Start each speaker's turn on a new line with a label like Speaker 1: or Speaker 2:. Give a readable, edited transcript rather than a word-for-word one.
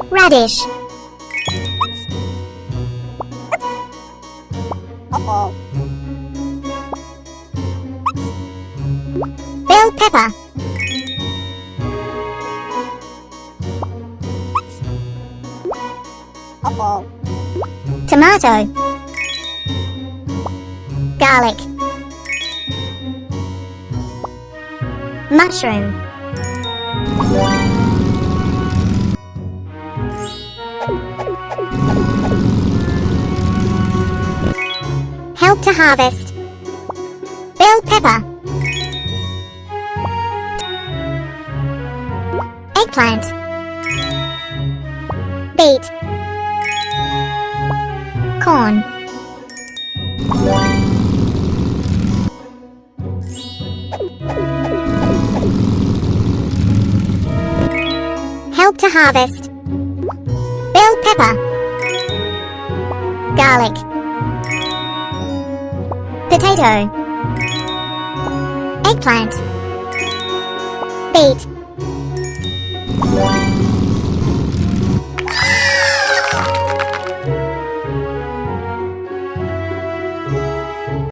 Speaker 1: Radish. Bell pepper. Tomato. Garlic. Mushroom. Help to harvest. Bell pepper. Eggplant. Beet. Corn. Help to harvest. Bell pepper. Garlic. Potato. Eggplant. Beet.